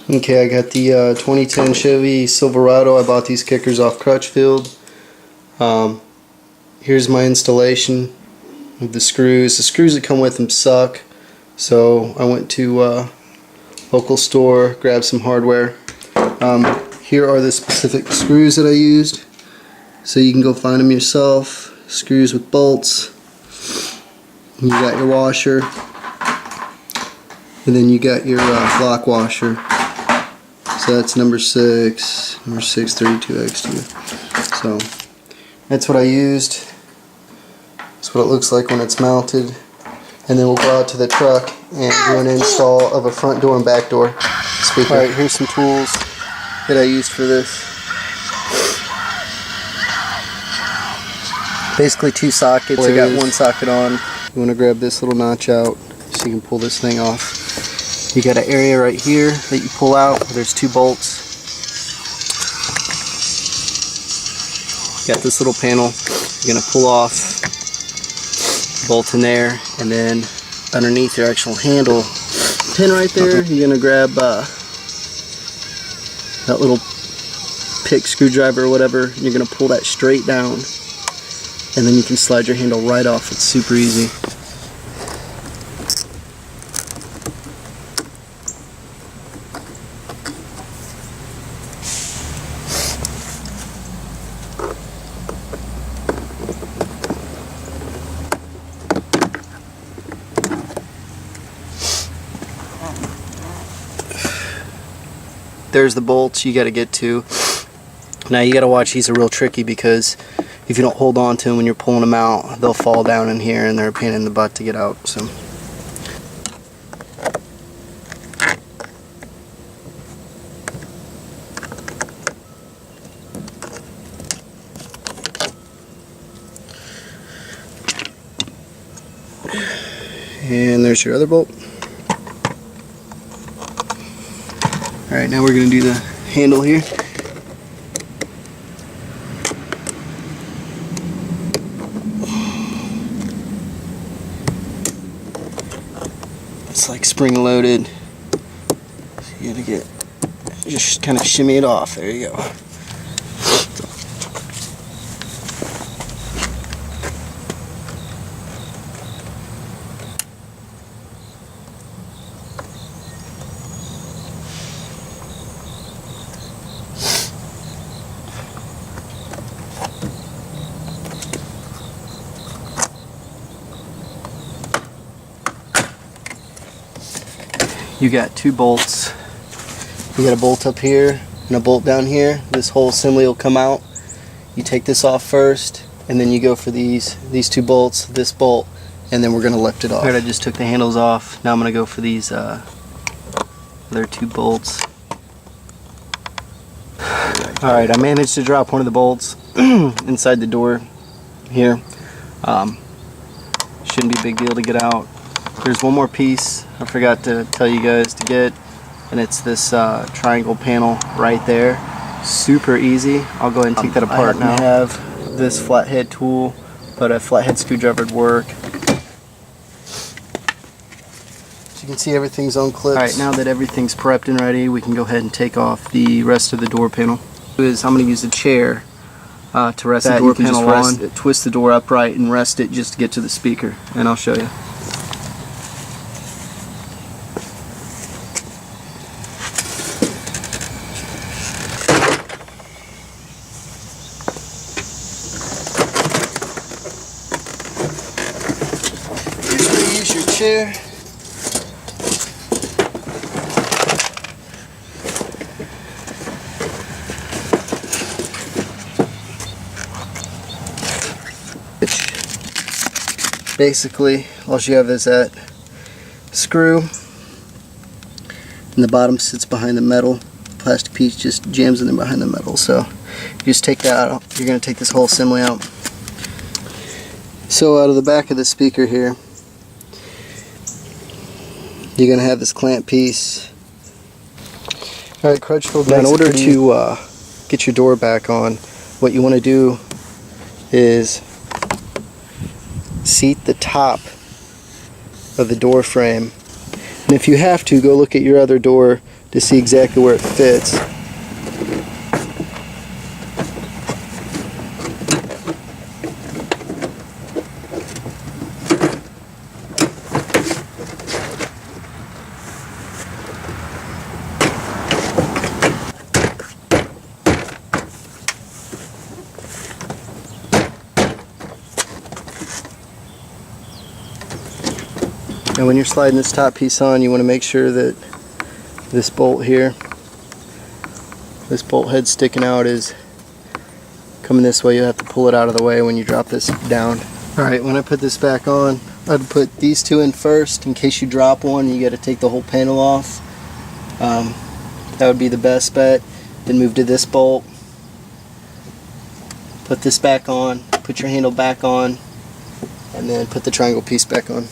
Okay, I got the 2010 Chevy Silverado. I bought these kickers off Crutchfield. Here's my installation of the screws. The screws that come with them suck, so I went to local store, grabbed some hardware. Here are the specific screws that I used, so you can go find them yourself. Screws with bolts. You got your washer, and then you got your block washer. So that's number 6 32X2. So that's what I used. That's what it looks like when it's mounted. And then we'll go out to the truck and do an install of a front door and back door speaker. Alright, here's some tools that I used for this. Basically 2 sockets. I got 1 socket on. You want to grab this little notch out so you can pull this thing off. You got an area right here that you pull out. There's 2 bolts. Got this little panel. You're going to pull off, bolt in there, and then underneath your actual handle pin right there, you're going to grab that little pick screwdriver or whatever. You're going to pull that straight down, and then you can slide your handle right off. It's super easy. There's the bolts you got to get to. Now you got to watch, these are real tricky because if you don't hold on to them when you're pulling them out, they'll fall down in here and they're a pain in the butt to get out. So and there's your other bolt. Alright, now we're going to do the handle here. It's like spring loaded. So you got to just kind of shimmy it off. There you go. You got 2 bolts. You got a bolt up here and a bolt down here. This whole assembly will come out. You take this off first, and then you go for these 2 bolts, this bolt, and then we're going to lift it off. Alright, I just took the handles off. Now I'm going to go for these other 2 bolts. Alright, I managed to drop one of the bolts inside the door here. Shouldn't be a big deal to get out. There's one more piece I forgot to tell you guys to get, and it's this triangle panel right there. Super easy. I'll go ahead and take that apart now. I have this flathead tool, but a flathead screwdriver would work. So you can see everything's on clips. Alright, now that everything's prepped and ready, we can go ahead and take off the rest of the door panel. I'm going to use a chair to rest the door panel on. Twist the door upright and rest it just to get to the speaker, and I'll show you. Use your chair. Basically, all you have is that screw, and the bottom sits behind the metal. Plastic piece just jams in there behind the metal. So you just take that out. You're going to take this whole assembly out. So out of the back of the speaker here, you're going to have this clamp piece. Alright, Crutchfield. Now in order to get your door back on, what you want to do is seat the top of the door frame. And if you have to, go look at your other door to see exactly where it fits. And when you're sliding this top piece on, you want to make sure that this bolt here, this bolt head sticking out, is coming this way. You have to pull it out of the way when you drop this down. Alright, when I put this back on, I'd put these two in first in case you drop one and you got to take the whole panel off. That would be the best bet. Then move to this bolt, put this back on, put your handle back on, and then put the triangle piece back on.